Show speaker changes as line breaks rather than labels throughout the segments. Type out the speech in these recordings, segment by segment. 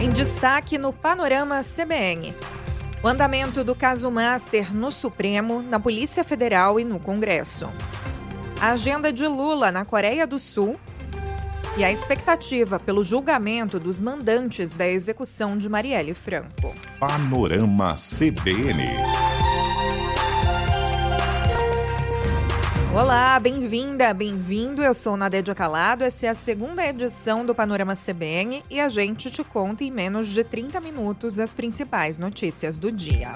Em destaque no Panorama CBN. O andamento do caso Master no Supremo, na Polícia Federal e no Congresso. A agenda de Lula na Coreia do Sul e a expectativa pelo julgamento dos mandantes da execução de Marielle Franco.
Panorama CBN.
Olá, bem-vinda, bem-vindo. Eu sou Nadédia Calado, essa é a segunda edição do Panorama CBN e a gente te conta em menos de 30 minutos as principais notícias do dia.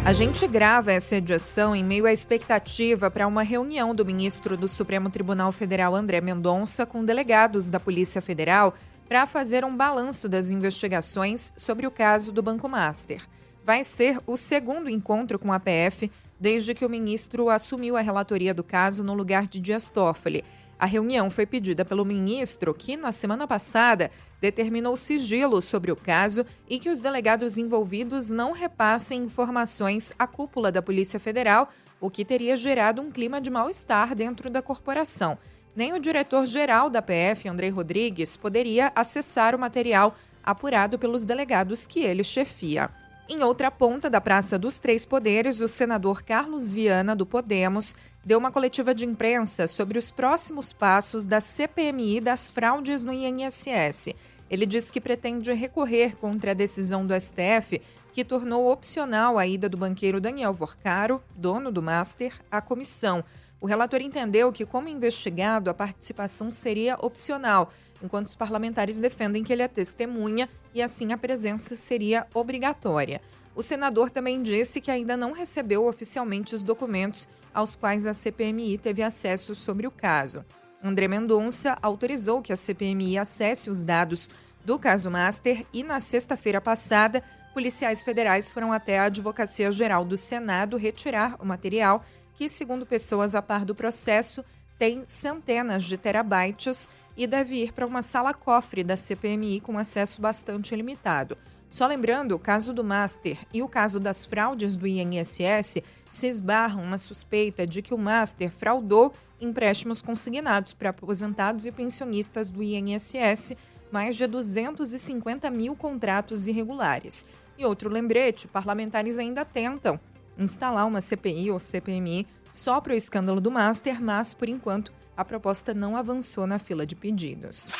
A gente grava essa edição em meio à expectativa para uma reunião do ministro do Supremo Tribunal Federal, André Mendonça, com delegados da Polícia Federal para fazer um balanço das investigações sobre o caso do Banco Master. Vai ser o segundo encontro com a PF desde que o ministro assumiu a relatoria do caso no lugar de Dias Toffoli. A reunião foi pedida pelo ministro, que na semana passada determinou sigilo sobre o caso e que os delegados envolvidos não repassem informações à cúpula da Polícia Federal, o que teria gerado um clima de mal-estar dentro da corporação. Nem o diretor-geral da PF, Andrei Rodrigues, poderia acessar o material apurado pelos delegados que ele chefia. Em outra ponta da Praça dos Três Poderes, o senador Carlos Viana, do Podemos, deu uma coletiva de imprensa sobre os próximos passos da CPMI das fraudes no INSS. Ele diz que pretende recorrer contra a decisão do STF, que tornou opcional a ida do banqueiro Daniel Vorcaro, dono do Master, à comissão. O relator entendeu que, como investigado, a participação seria opcional, enquanto os parlamentares defendem que ele é testemunha e, assim, a presença seria obrigatória. O senador também disse que ainda não recebeu oficialmente os documentos aos quais a CPMI teve acesso sobre o caso. André Mendonça autorizou que a CPMI acesse os dados do caso Master e, na sexta-feira passada, policiais federais foram até a Advocacia Geral do Senado retirar o material que, segundo pessoas a par do processo, tem centenas de terabytes e deve ir para uma sala-cofre da CPMI com acesso bastante limitado. Só lembrando, o caso do Master e o caso das fraudes do INSS se esbarram na suspeita de que o Master fraudou empréstimos consignados para aposentados e pensionistas do INSS, mais de 250 mil contratos irregulares. E outro lembrete, parlamentares ainda tentam instalar uma CPI ou CPMI só para o escândalo do Master, mas, por enquanto, a proposta não avançou na fila de pedidos.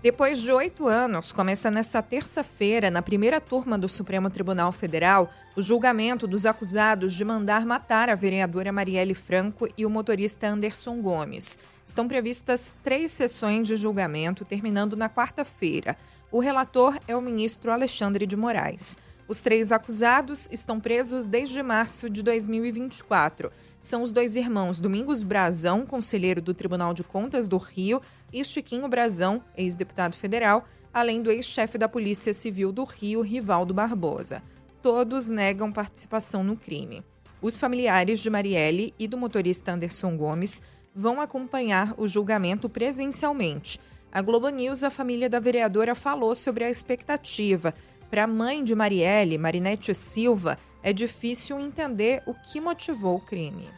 Depois de 8 anos, começa nesta terça-feira, na primeira turma do Supremo Tribunal Federal, o julgamento dos acusados de mandar matar a vereadora Marielle Franco e o motorista Anderson Gomes. Estão previstas 3 sessões de julgamento, terminando na quarta-feira. O relator é o ministro Alexandre de Moraes. Os 3 acusados estão presos desde março de 2024. São os 2 irmãos Domingos Brazão, conselheiro do Tribunal de Contas do Rio, e Chiquinho Brazão, ex-deputado federal, além do ex-chefe da Polícia Civil do Rio, Rivaldo Barbosa. Todos negam participação no crime. Os familiares de Marielle e do motorista Anderson Gomes vão acompanhar o julgamento presencialmente. A Globo News, a família da vereadora, falou sobre a expectativa. Para a mãe de Marielle, Marinete Silva, é difícil entender o que motivou o crime.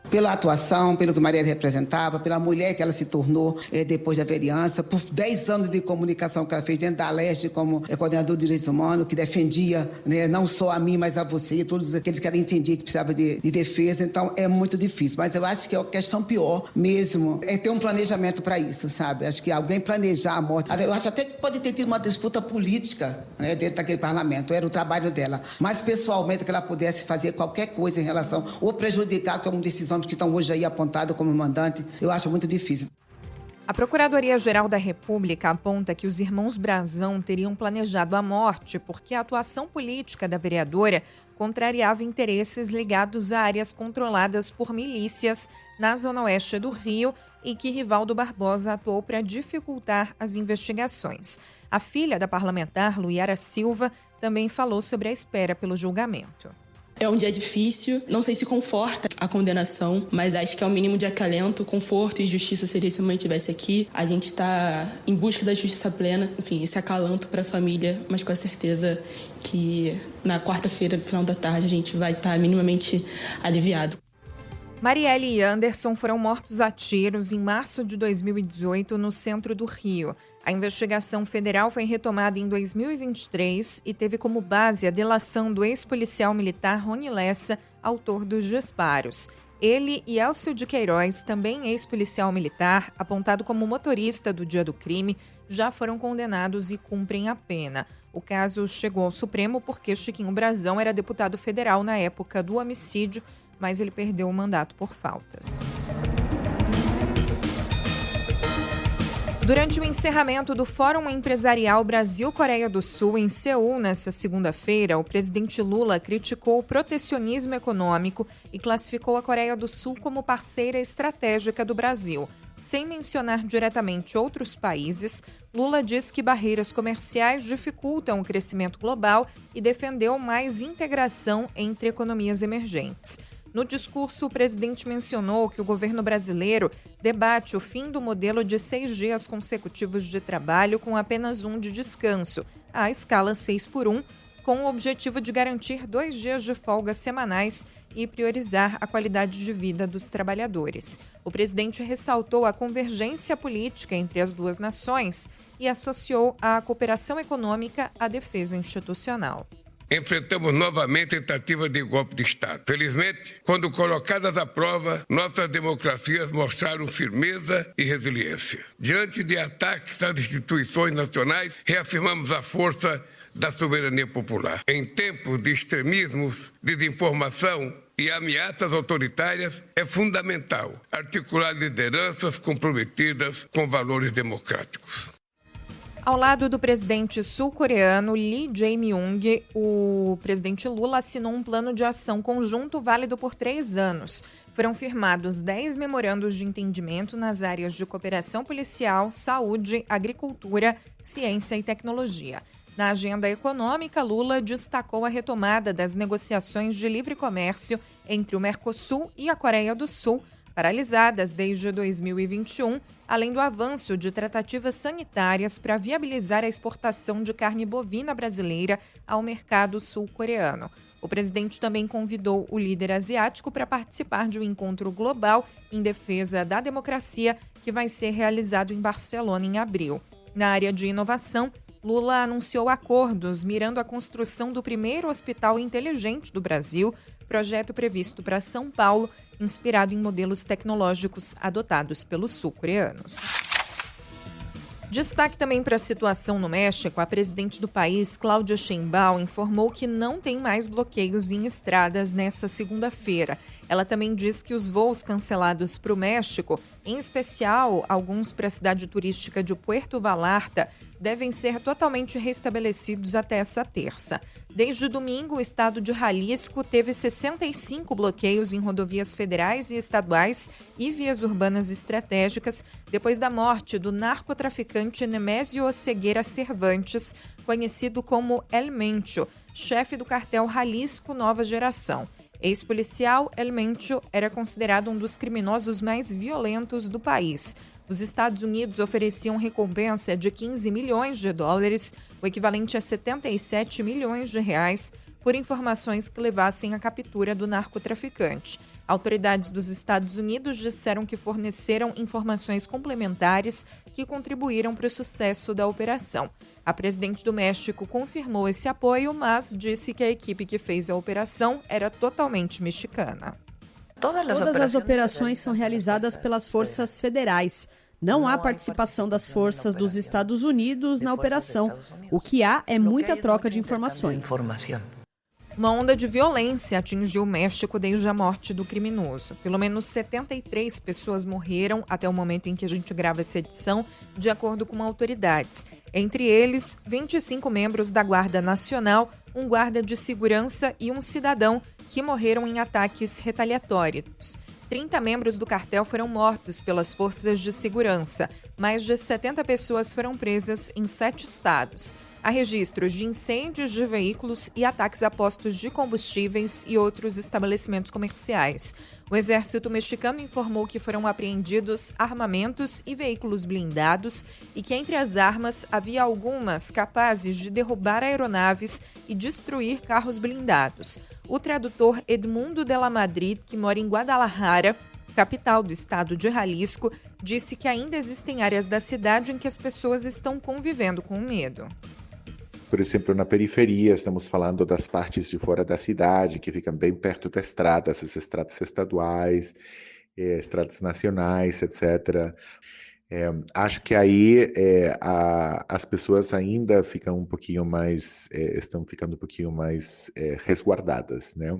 Pela atuação, pelo que Marielle representava, pela mulher que ela se tornou depois da vereança, por 10 anos de comunicação que ela fez dentro da Leste como coordenador de direitos humanos, que defendia, não só a mim, mas a você e todos aqueles que ela entendia que precisava de defesa. Então, é muito difícil. Mas eu acho que a questão pior mesmo é ter um planejamento para isso, sabe? Acho que alguém planejar a morte. Eu acho até que pode ter tido uma disputa política dentro daquele parlamento. Era o trabalho dela. Mas, pessoalmente, que ela pudesse fazer qualquer coisa em relação ou prejudicar como decisão que estão hoje aí apontados como mandante, eu acho muito difícil.
A Procuradoria-Geral da República aponta que os irmãos Brazão teriam planejado a morte porque a atuação política da vereadora contrariava interesses ligados a áreas controladas por milícias na zona oeste do Rio e que Rivaldo Barbosa atuou para dificultar as investigações. A filha da parlamentar, Luiara Silva, também falou sobre a espera pelo julgamento.
É um dia difícil, não sei se conforta a condenação, mas acho que é o mínimo de acalento, conforto e justiça seria se a mãe estivesse aqui. A gente está em busca da justiça plena, enfim, esse acalanto para a família, mas com a certeza que na quarta-feira, no final da tarde, a gente vai estar minimamente aliviado.
Marielle e Anderson foram mortos a tiros em março de 2018 no centro do Rio. A investigação federal foi retomada em 2023 e teve como base a delação do ex-policial militar Rony Lessa, autor dos disparos. Ele e Elcio de Queiroz, também ex-policial militar, apontado como motorista do dia do crime, já foram condenados e cumprem a pena. O caso chegou ao Supremo porque Chiquinho Brazão era deputado federal na época do homicídio, mas ele perdeu o mandato por faltas. Durante o encerramento do Fórum Empresarial Brasil-Coreia do Sul em Seul nesta segunda-feira, o presidente Lula criticou o protecionismo econômico e classificou a Coreia do Sul como parceira estratégica do Brasil. Sem mencionar diretamente outros países, Lula diz que barreiras comerciais dificultam o crescimento global e defendeu mais integração entre economias emergentes. No discurso, o presidente mencionou que o governo brasileiro debate o fim do modelo de 6 dias consecutivos de trabalho com apenas 1 de descanso, à escala 6x1, com o objetivo de garantir 2 dias de folga semanais e priorizar a qualidade de vida dos trabalhadores. O presidente ressaltou a convergência política entre as duas nações e associou a cooperação econômica à defesa institucional.
Enfrentamos novamente tentativa de golpe de Estado. Felizmente, quando colocadas à prova, nossas democracias mostraram firmeza e resiliência. Diante de ataques às instituições nacionais, reafirmamos a força da soberania popular. Em tempos de extremismos, desinformação e ameaças autoritárias, é fundamental articular lideranças comprometidas com valores democráticos.
Ao lado do presidente sul-coreano Lee Jae-myung, o presidente Lula assinou um plano de ação conjunto válido por 3 anos. Foram firmados 10 memorandos de entendimento nas áreas de cooperação policial, saúde, agricultura, ciência e tecnologia. Na agenda econômica, Lula destacou a retomada das negociações de livre comércio entre o Mercosul e a Coreia do Sul, paralisadas desde 2021, além do avanço de tratativas sanitárias para viabilizar a exportação de carne bovina brasileira ao mercado sul-coreano. O presidente também convidou o líder asiático para participar de um encontro global em defesa da democracia que vai ser realizado em Barcelona em abril. Na área de inovação, Lula anunciou acordos mirando a construção do primeiro hospital inteligente do Brasil, projeto previsto para São Paulo, inspirado em modelos tecnológicos adotados pelos sul-coreanos. Destaque também para a situação no México. A presidente do país, Claudia Sheinbaum, informou que não tem mais bloqueios em estradas nesta segunda-feira. Ela também diz que os voos cancelados para o México, em especial alguns para a cidade turística de Puerto Vallarta, devem ser totalmente restabelecidos até essa terça. Desde domingo, o estado de Jalisco teve 65 bloqueios em rodovias federais e estaduais e vias urbanas estratégicas depois da morte do narcotraficante Nemésio Oseguera Cervantes, conhecido como El Mencho, chefe do cartel Jalisco Nova Geração. Ex-policial, El Mencho era considerado um dos criminosos mais violentos do país. Os Estados Unidos ofereciam recompensa de 15 milhões de dólares, o equivalente a 77 milhões de reais, por informações que levassem à captura do narcotraficante. Autoridades dos Estados Unidos disseram que forneceram informações complementares que contribuíram para o sucesso da operação. A presidente do México confirmou esse apoio, mas disse que a equipe que fez a operação era totalmente mexicana.
Todas as operações são realizadas pelas forças federais. Não há participação das forças dos Estados Unidos na operação. O que há é muita troca de informações.
Uma onda de violência atingiu o México desde a morte do criminoso. Pelo menos 73 pessoas morreram até o momento em que a gente grava essa edição, de acordo com autoridades. Entre eles, 25 membros da Guarda Nacional, um guarda de segurança e um cidadão que morreram em ataques retaliatórios. 30 membros do cartel foram mortos pelas forças de segurança. Mais de 70 pessoas foram presas em 7 estados. Há registros de incêndios de veículos e ataques a postos de combustíveis e outros estabelecimentos comerciais. O exército mexicano informou que foram apreendidos armamentos e veículos blindados e que entre as armas havia algumas capazes de derrubar aeronaves e destruir carros blindados. O tradutor Edmundo de la Madrid, que mora em Guadalajara, capital do estado de Jalisco, disse que ainda existem áreas da cidade em que as pessoas estão convivendo com medo.
Por exemplo, na periferia, estamos falando das partes de fora da cidade, que ficam bem perto das estradas, as estradas estaduais, estradas nacionais, etc. Acho que aí as pessoas ainda ficam estão ficando um pouquinho mais resguardadas, né?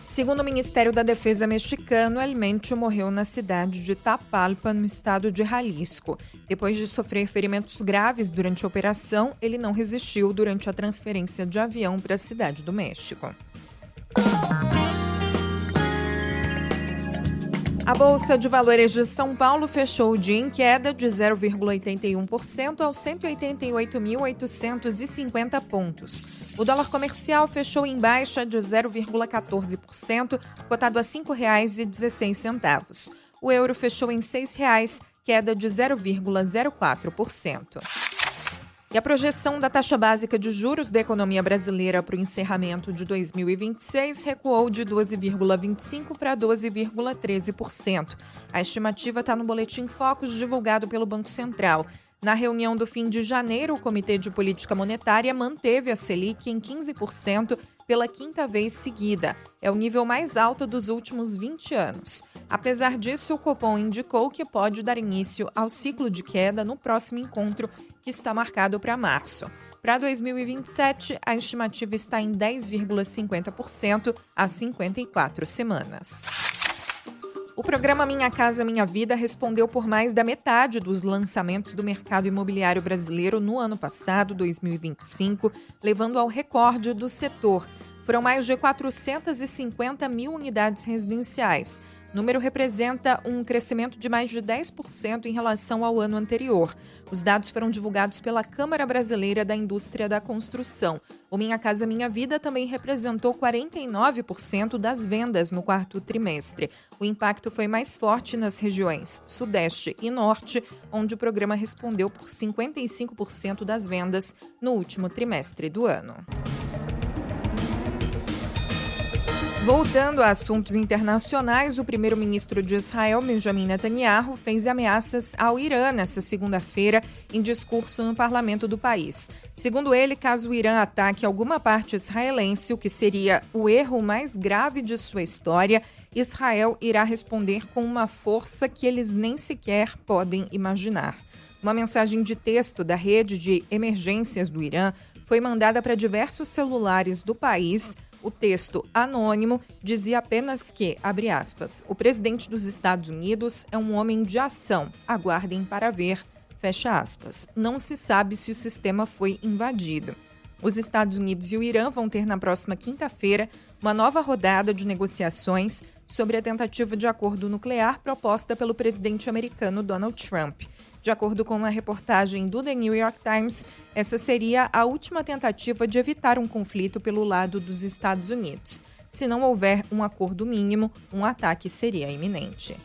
Segundo o Ministério da Defesa mexicano, El Mencho morreu na cidade de Tapalpa, no estado de Jalisco. Depois de sofrer ferimentos graves durante a operação, ele não resistiu durante a transferência de avião para a cidade do México. A Bolsa de Valores de São Paulo fechou o dia em queda de 0,81% aos 188.850 pontos. O dólar comercial fechou em baixa de 0,14%, cotado a R$ 5,16. O euro fechou em R$ 6,00, queda de 0,04%. E a projeção da taxa básica de juros da economia brasileira para o encerramento de 2026 recuou de 12,25% para 12,13%. A estimativa está no Boletim Focus divulgado pelo Banco Central. Na reunião do fim de janeiro, o Comitê de Política Monetária manteve a Selic em 15% pela quinta vez seguida. É o nível mais alto dos últimos 20 anos. Apesar disso, o Copom indicou que pode dar início ao ciclo de queda no próximo encontro, que está marcado para março. Para 2027, a estimativa está em 10,50% a 54 semanas. O programa Minha Casa Minha Vida respondeu por mais da metade dos lançamentos do mercado imobiliário brasileiro no ano passado, 2025, levando ao recorde do setor. Foram mais de 450 mil unidades residenciais. O número representa um crescimento de mais de 10% em relação ao ano anterior. Os dados foram divulgados pela Câmara Brasileira da Indústria da Construção. O Minha Casa Minha Vida também representou 49% das vendas no quarto trimestre. O impacto foi mais forte nas regiões Sudeste e Norte, onde o programa respondeu por 55% das vendas no último trimestre do ano. Voltando a assuntos internacionais, o primeiro-ministro de Israel, Benjamin Netanyahu, fez ameaças ao Irã nesta segunda-feira em discurso no parlamento do país. Segundo ele, caso o Irã ataque alguma parte israelense, o que seria o erro mais grave de sua história, Israel irá responder com uma força que eles nem sequer podem imaginar. Uma mensagem de texto da rede de emergências do Irã foi mandada para diversos celulares do país. O texto anônimo dizia apenas que, abre aspas, o presidente dos Estados Unidos é um homem de ação, aguardem para ver, fecha aspas. Não se sabe se o sistema foi invadido. Os Estados Unidos e o Irã vão ter na próxima quinta-feira uma nova rodada de negociações sobre a tentativa de acordo nuclear proposta pelo presidente americano Donald Trump. De acordo com uma reportagem do The New York Times, essa seria a última tentativa de evitar um conflito pelo lado dos Estados Unidos. Se não houver um acordo mínimo, um ataque seria iminente.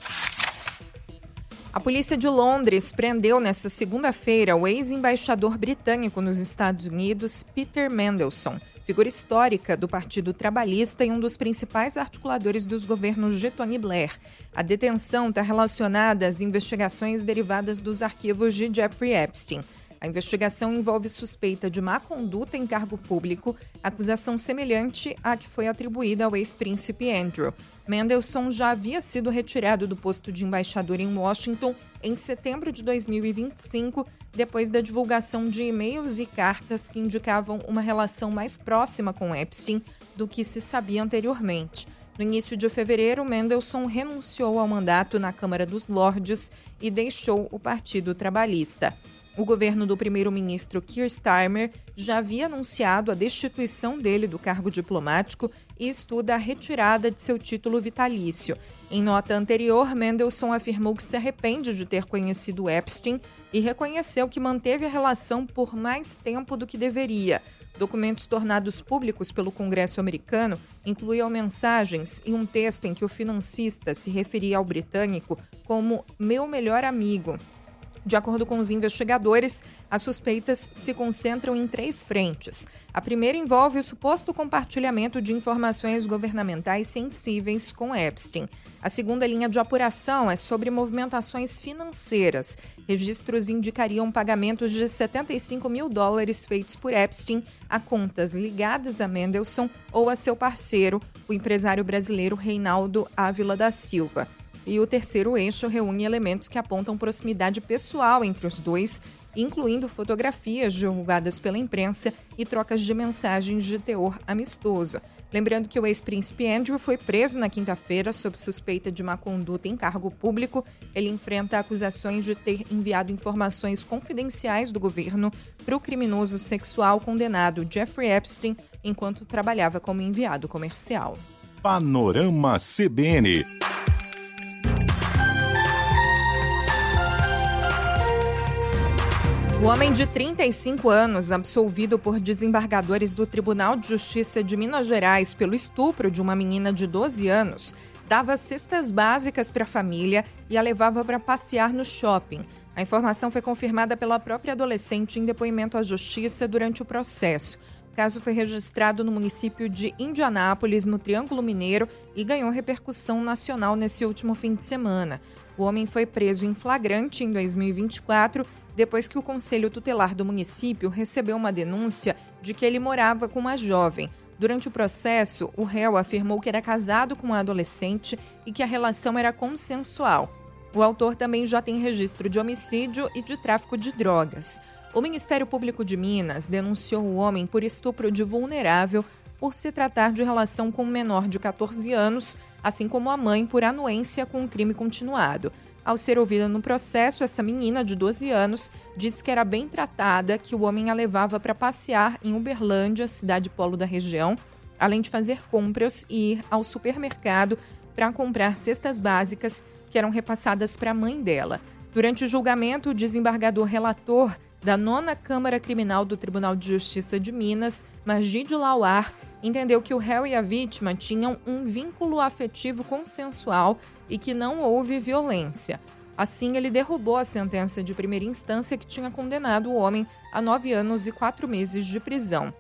A polícia de Londres prendeu nesta segunda-feira o ex-embaixador britânico nos Estados Unidos, Peter Mandelson, figura histórica do Partido Trabalhista e um dos principais articuladores dos governos de Tony Blair. A detenção está relacionada às investigações derivadas dos arquivos de Jeffrey Epstein. A investigação envolve suspeita de má conduta em cargo público, acusação semelhante à que foi atribuída ao ex-príncipe Andrew. Mandelson já havia sido retirado do posto de embaixador em Washington em setembro de 2025, depois da divulgação de e-mails e cartas que indicavam uma relação mais próxima com Epstein do que se sabia anteriormente. No início de fevereiro, Mandelson renunciou ao mandato na Câmara dos Lordes e deixou o Partido Trabalhista. O governo do primeiro-ministro Keir Starmer já havia anunciado a destituição dele do cargo diplomático e estuda a retirada de seu título vitalício. Em nota anterior, Mandelson afirmou que se arrepende de ter conhecido Epstein e reconheceu que manteve a relação por mais tempo do que deveria. Documentos tornados públicos pelo Congresso americano incluíam mensagens e um texto em que o financista se referia ao britânico como meu melhor amigo. De acordo com os investigadores, as suspeitas se concentram em 3 frentes. A primeira envolve o suposto compartilhamento de informações governamentais sensíveis com Epstein. A segunda linha de apuração é sobre movimentações financeiras. Registros indicariam pagamentos de $75 mil feitos por Epstein a contas ligadas a Mendelssohn ou a seu parceiro, o empresário brasileiro Reinaldo Ávila da Silva. E o terceiro eixo reúne elementos que apontam proximidade pessoal entre os dois, incluindo fotografias divulgadas pela imprensa e trocas de mensagens de teor amistoso. Lembrando que o ex-príncipe Andrew foi preso na quinta-feira sob suspeita de má conduta em cargo público. Ele enfrenta acusações de ter enviado informações confidenciais do governo para o criminoso sexual condenado Jeffrey Epstein enquanto trabalhava como enviado comercial.
Panorama CBN.
O homem de 35 anos, absolvido por desembargadores do Tribunal de Justiça de Minas Gerais pelo estupro de uma menina de 12 anos, dava cestas básicas para a família e a levava para passear no shopping. A informação foi confirmada pela própria adolescente em depoimento à Justiça durante o processo. O caso foi registrado no município de Indianápolis, no Triângulo Mineiro, e ganhou repercussão nacional nesse último fim de semana. O homem foi preso em flagrante em 2024, depois que o Conselho Tutelar do município recebeu uma denúncia de que ele morava com uma jovem. Durante o processo, o réu afirmou que era casado com uma adolescente e que a relação era consensual. O autor também já tem registro de homicídio e de tráfico de drogas. O Ministério Público de Minas denunciou o homem por estupro de vulnerável por se tratar de relação com um menor de 14 anos, assim como a mãe por anuência com um crime continuado. Ao ser ouvida no processo, essa menina de 12 anos disse que era bem tratada, que o homem a levava para passear em Uberlândia, cidade polo da região, além de fazer compras e ir ao supermercado para comprar cestas básicas que eram repassadas para a mãe dela. Durante o julgamento, o desembargador relator da 9ª Câmara Criminal do Tribunal de Justiça de Minas, Magid Lauar, entendeu que o réu e a vítima tinham um vínculo afetivo consensual e que não houve violência. Assim, ele derrubou a sentença de primeira instância que tinha condenado o homem a 9 anos e 4 meses de prisão.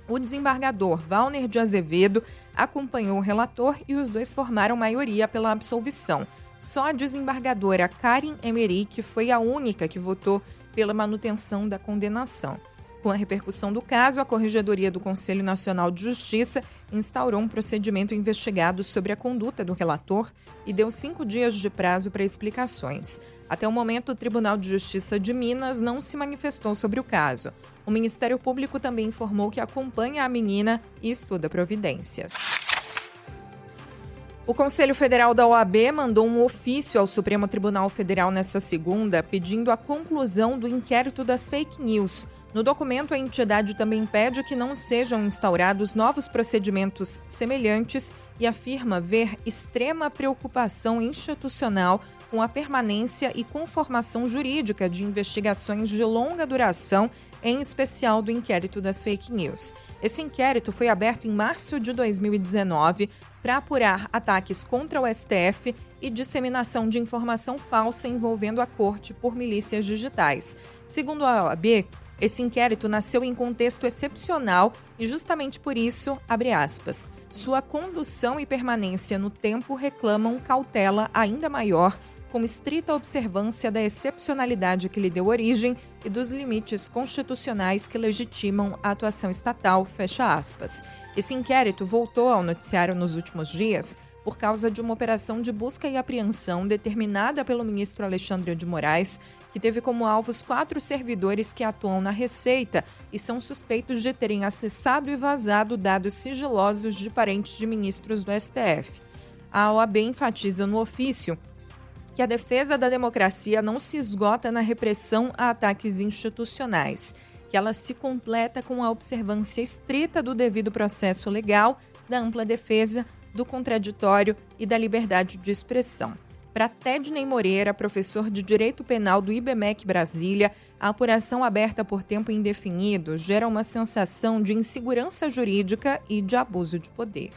O desembargador Valner de Azevedo acompanhou o relator e os dois formaram maioria pela absolvição. Só a desembargadora Karen Emerick foi a única que votou pela manutenção da condenação. Com a repercussão do caso, a Corregedoria do Conselho Nacional de Justiça instaurou um procedimento investigado sobre a conduta do relator e deu 5 dias de prazo para explicações. Até o momento, o Tribunal de Justiça de Minas não se manifestou sobre o caso. O Ministério Público também informou que acompanha a menina e estuda providências. O Conselho Federal da OAB mandou um ofício ao Supremo Tribunal Federal nesta segunda, pedindo a conclusão do inquérito das fake news. No documento, a entidade também pede que não sejam instaurados novos procedimentos semelhantes e afirma ver extrema preocupação institucional com a permanência e conformação jurídica de investigações de longa duração, em especial do inquérito das fake news. Esse inquérito foi aberto em março de 2019 para apurar ataques contra o STF e disseminação de informação falsa envolvendo a corte por milícias digitais. Segundo a OAB, esse inquérito nasceu em contexto excepcional e justamente por isso, abre aspas, sua condução e permanência no tempo reclamam cautela ainda maior, com estrita observância da excepcionalidade que lhe deu origem e dos limites constitucionais que legitimam a atuação estatal, fecha aspas. Esse inquérito voltou ao noticiário nos últimos dias por causa de uma operação de busca e apreensão determinada pelo ministro Alexandre de Moraes, que teve como alvos 4 servidores que atuam na Receita e são suspeitos de terem acessado e vazado dados sigilosos de parentes de ministros do STF. A OAB enfatiza no ofício que a defesa da democracia não se esgota na repressão a ataques institucionais, que ela se completa com a observância estrita do devido processo legal, da ampla defesa, do contraditório e da liberdade de expressão. Para Tedney Moreira, professor de Direito Penal do IBMEC Brasília, a apuração aberta por tempo indefinido gera uma sensação de insegurança jurídica e de abuso de poder.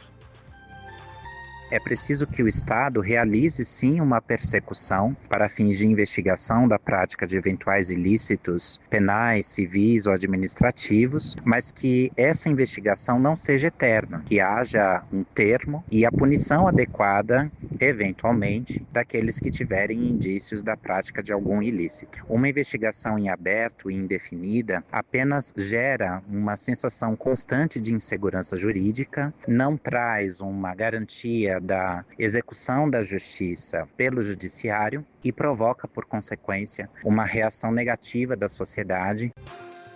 É preciso que o Estado realize, sim, uma persecução para fins de investigação da prática de eventuais ilícitos penais, civis ou administrativos, mas que essa investigação não seja eterna, que haja um termo e a punição adequada, eventualmente, daqueles que tiverem indícios da prática de algum ilícito. Uma investigação em aberto e indefinida apenas gera uma sensação constante de insegurança jurídica, não traz uma garantia da execução da justiça pelo judiciário e provoca, por consequência, uma reação negativa da sociedade.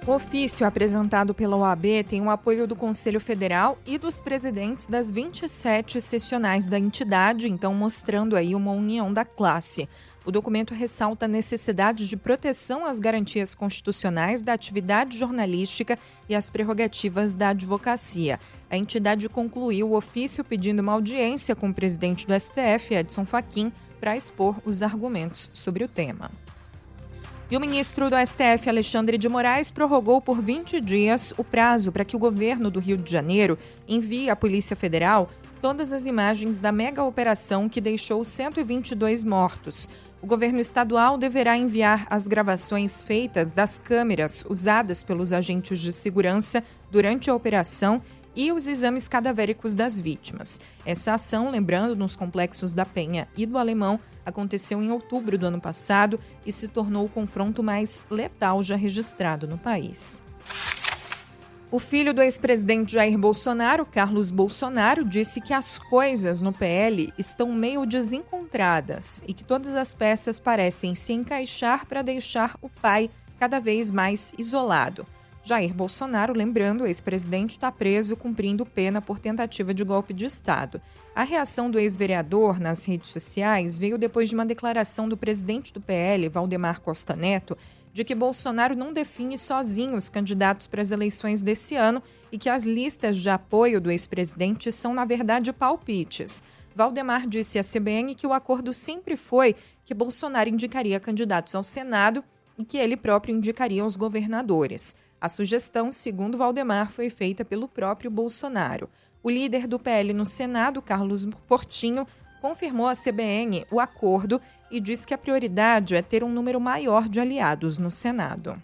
O ofício apresentado pela OAB tem o apoio do Conselho Federal e dos presidentes das 27 seccionais da entidade, então mostrando aí uma união da classe. O documento ressalta a necessidade de proteção às garantias constitucionais da atividade jornalística e às prerrogativas da advocacia. A entidade concluiu o ofício pedindo uma audiência com o presidente do STF, Edson Fachin, para expor os argumentos sobre o tema. E o ministro do STF, Alexandre de Moraes, prorrogou por 20 dias o prazo para que o governo do Rio de Janeiro envie à Polícia Federal todas as imagens da mega operação que deixou 122 mortos. O governo estadual deverá enviar as gravações feitas das câmeras usadas pelos agentes de segurança durante a operação e os exames cadavéricos das vítimas. Essa ação, lembrando, nos complexos da Penha e do Alemão, aconteceu em outubro do ano passado e se tornou o confronto mais letal já registrado no país. O filho do ex-presidente Jair Bolsonaro, Carlos Bolsonaro, disse que as coisas no PL estão meio desencontradas e que todas as peças parecem se encaixar para deixar o pai cada vez mais isolado. Jair Bolsonaro, lembrando, o ex-presidente está preso cumprindo pena por tentativa de golpe de Estado. A reação do ex-vereador nas redes sociais veio depois de uma declaração do presidente do PL, Valdemar Costa Neto, de que Bolsonaro não define sozinho os candidatos para as eleições desse ano e que as listas de apoio do ex-presidente são, na verdade, palpites. Valdemar disse à CBN que o acordo sempre foi que Bolsonaro indicaria candidatos ao Senado e que ele próprio indicaria os governadores. A sugestão, segundo Valdemar, foi feita pelo próprio Bolsonaro. O líder do PL no Senado, Carlos Portinho, confirmou à CBN o acordo e disse que a prioridade é ter um número maior de aliados no Senado.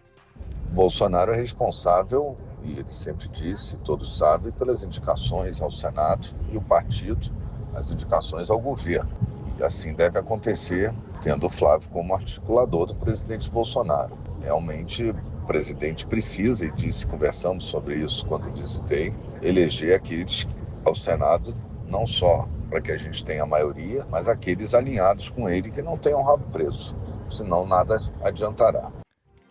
Bolsonaro é responsável, e ele sempre disse, todos sabem, pelas indicações ao Senado e o partido, as indicações ao governo. E assim deve acontecer, tendo o Flávio como articulador do presidente Bolsonaro. Realmente, o presidente precisa, e disse, conversamos sobre isso quando visitei, eleger aqueles ao Senado, não só para que a gente tenha a maioria, mas aqueles alinhados com ele que não tenham rabo preso, senão nada adiantará.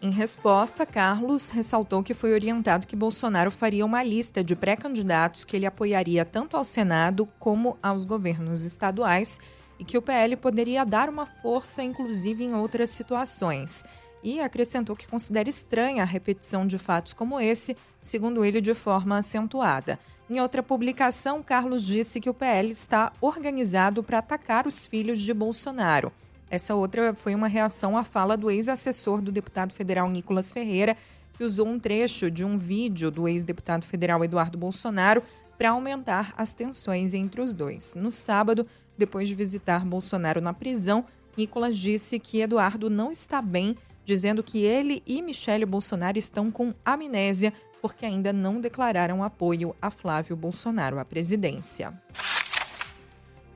Em resposta, Carlos ressaltou que foi orientado que Bolsonaro faria uma lista de pré-candidatos que ele apoiaria tanto ao Senado como aos governos estaduais e que o PL poderia dar uma força, inclusive, em outras situações. E acrescentou que considera estranha a repetição de fatos como esse, segundo ele, de forma acentuada. Em outra publicação, Carlos disse que o PL está organizado para atacar os filhos de Bolsonaro. Essa outra foi uma reação à fala do ex-assessor do deputado federal Nicolas Ferreira, que usou um trecho de um vídeo do ex-deputado federal Eduardo Bolsonaro para aumentar as tensões entre os dois. No sábado, depois de visitar Bolsonaro na prisão, Nicolas disse que Eduardo não está bem, dizendo que ele e Michele Bolsonaro estão com amnésia porque ainda não declararam apoio a Flávio Bolsonaro à presidência.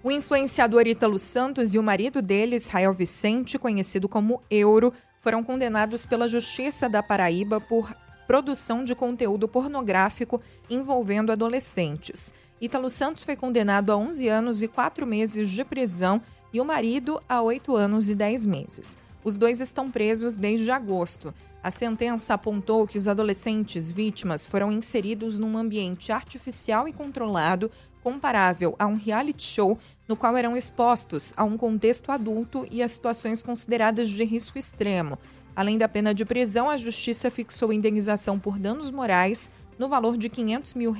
O influenciador Ítalo Santos e o marido dele, Israel Vicente, conhecido como Euro, foram condenados pela Justiça da Paraíba por produção de conteúdo pornográfico envolvendo adolescentes. Ítalo Santos foi condenado a 11 anos e 4 meses de prisão e o marido a 8 anos e 10 meses. Os dois estão presos desde agosto. A sentença apontou que os adolescentes vítimas foram inseridos num ambiente artificial e controlado, comparável a um reality show, no qual eram expostos a um contexto adulto e a situações consideradas de risco extremo. Além da pena de prisão, a Justiça fixou indenização por danos morais no valor de R$500 mil,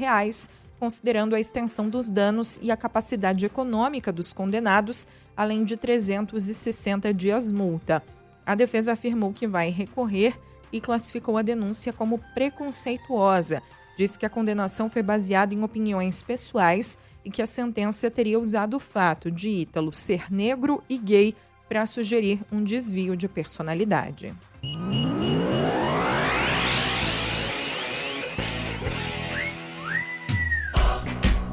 considerando a extensão dos danos e a capacidade econômica dos condenados, além de 360 dias multa. A defesa afirmou que vai recorrer e classificou a denúncia como preconceituosa. Disse que a condenação foi baseada em opiniões pessoais e que a sentença teria usado o fato de Ítalo ser negro e gay para sugerir um desvio de personalidade.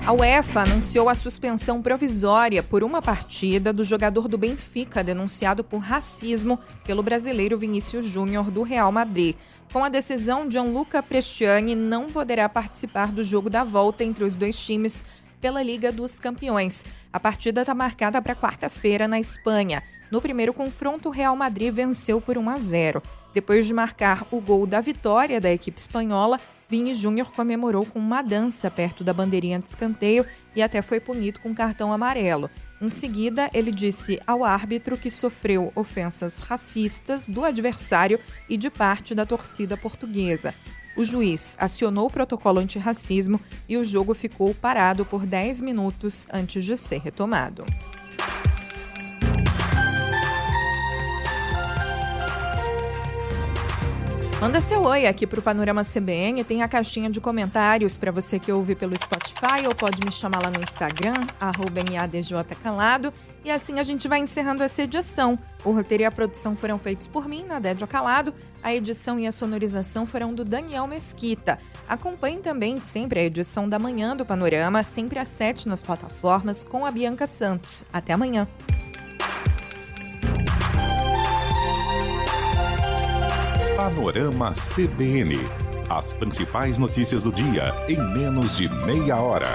A UEFA anunciou a suspensão provisória por uma partida do jogador do Benfica denunciado por racismo pelo brasileiro Vinícius Júnior do Real Madrid. Com a decisão, Gianluca Bresciani não poderá participar do jogo da volta entre os dois times pela Liga dos Campeões. A partida está marcada para quarta-feira na Espanha. No primeiro confronto, o Real Madrid venceu por 1-0. Depois de marcar o gol da vitória da equipe espanhola, Vini Júnior comemorou com uma dança perto da bandeirinha de escanteio e até foi punido com cartão amarelo. Em seguida, ele disse ao árbitro que sofreu ofensas racistas do adversário e de parte da torcida portuguesa. O juiz acionou o protocolo antirracismo e o jogo ficou parado por 10 minutos antes de ser retomado. Manda seu oi aqui para o Panorama CBN, tem a caixinha de comentários para você que ouve pelo Spotify ou pode me chamar lá no Instagram, @NADJCalado, e assim a gente vai encerrando essa edição. O roteiro e a produção foram feitos por mim, Nadédia Calado, a edição e a sonorização foram do Daniel Mesquita. Acompanhe também sempre a edição da manhã do Panorama, sempre às 7 nas plataformas, com a Bianca Santos. Até amanhã.
Panorama CBN. As principais notícias do dia em menos de meia hora.